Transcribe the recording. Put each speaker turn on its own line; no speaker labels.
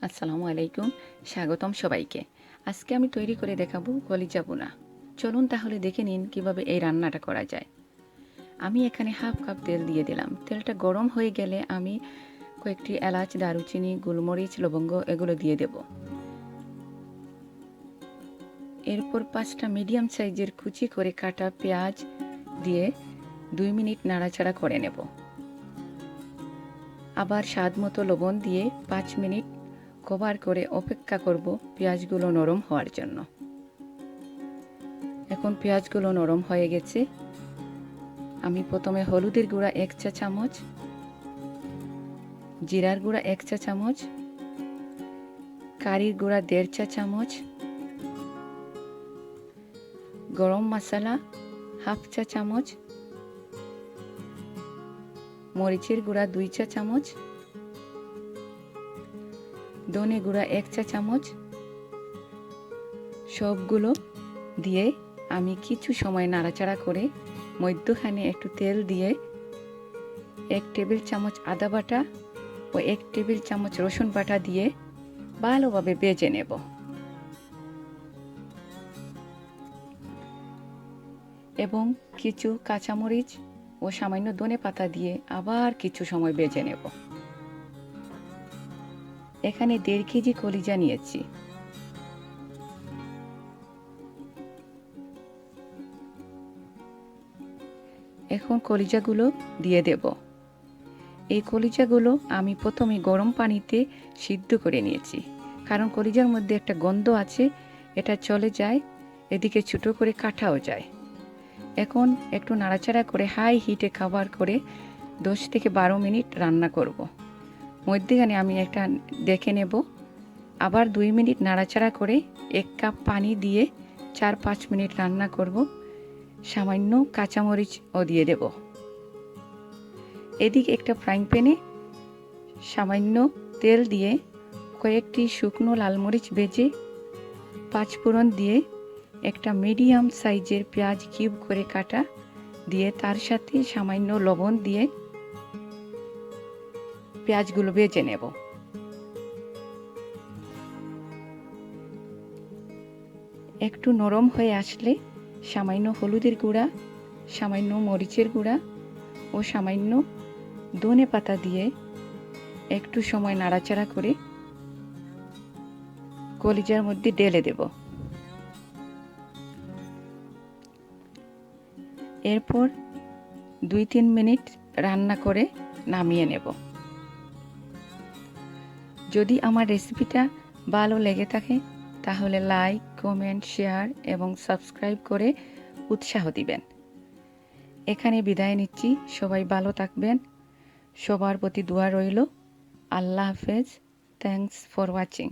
আসসালামু আলাইকুম, স্বাগতম সবাইকে। আজকে আমি তৈরি করে দেখাবো কলিজা বুনা। চলুন তাহলে দেখে নিন কিভাবে এই রান্নাটা করা যায়। আমি এখানে হাফ কাপ তেল দিয়ে দিলাম। তেলটা গরম হয়ে গেলে আমি কয়েকটি এলাচ, দারুচিনি, গোলমরিচ, লবঙ্গ এগুলো দিয়ে দেব। এরপর 5টা মিডিয়াম সাইজের কুচি করে কাটা পেঁয়াজ দিয়ে 2 মিনিট নাড়াচাড়া করে নেব। আবার স্বাদ মতো লবণ দিয়ে 5 মিনিট কভার করে অপেক্ষা করব পেঁয়াজগুলো নরম হওয়ার জন্য। এখন পেঁয়াজগুলো নরম হয়ে গেছে। আমি প্রথমে হলুদের গুঁড়া 1 চা চামচ, জিরার গুঁড়া 1 চা চামচ, কারির গুঁড়া 1.5 চা চামচ, গরম মশলা হাফ চা চামচ, মরিচের গুঁড়া 2 চা চামচ, ধনে গুঁড়া 1 চা চামচ সবগুলো দিয়ে আমি কিছু সময় নাড়াচাড়া করে মধ্যখানে একটু তেল দিয়ে 1 টেবিল চামচ আদা বাটা ও 1 টেবিল চামচ রসুন বাটা দিয়ে ভালোভাবে ভেজে নেব। এবং কিছু কাঁচামরিচ ও সামান্য ধনে পাতা দিয়ে আবার কিছু সময় ভেজে নেব। এখানে 1.5 কেজি কলিজা নিয়েছি। এখন কলিজাগুলো দিয়ে দেব। এই কলিজাগুলো আমি প্রথমে গরম পানিতে সিদ্ধ করে নিয়েছি, কারণ কলিজার মধ্যে একটা গন্ধ আছে, এটা চলে যায়, এদিকে ছোটো করে কাটাও যায়। এখন একটু নাড়াচাড়া করে হাই হিটে কভার করে 10 থেকে 12 মিনিট রান্না করব। মধ্যখানে আমি একটা দেখে নেব। আবার 2 মিনিট নাড়াচাড়া করে 1 কাপ পানি দিয়ে 4-5 মিনিট রান্না করব। সামান্য কাঁচামরিচও দিয়ে দেব। এদিকে একটা ফ্রাইং প্যানে সামান্য তেল দিয়ে কয়েকটি শুকনো লাল মরিচ ভেজে পাঁচফোড়ন দিয়ে একটা মিডিয়াম সাইজের পেঁয়াজ কিউব করে কাটা দিয়ে তার সাথে সামান্য লবণ দিয়ে পেঁয়াজগুলো ভেজে নেব। একটু নরম হয়ে আসলে সামান্য হলুদের গুঁড়া, সামান্য মরিচের গুঁড়া ও সামান্য ধনে পাতা দিয়ে একটু সময় নাড়াচাড়া করে কলিজার মধ্যে ঢেলে দেব। এরপর 2-3 মিনিট রান্না করে নামিয়ে নেব। যদি আমার রেসিপিটা ভালো লেগে থাকে তাহলে লাইক, কমেন্ট, শেয়ার এবং সাবস্ক্রাইব করে উৎসাহ দিবেন। এখানে বিদায় নিচ্ছি। সবাই ভালো থাকবেন। সবার প্রতি দোয়া রইল। আল্লাহ হাফেজ। Thanks for watching.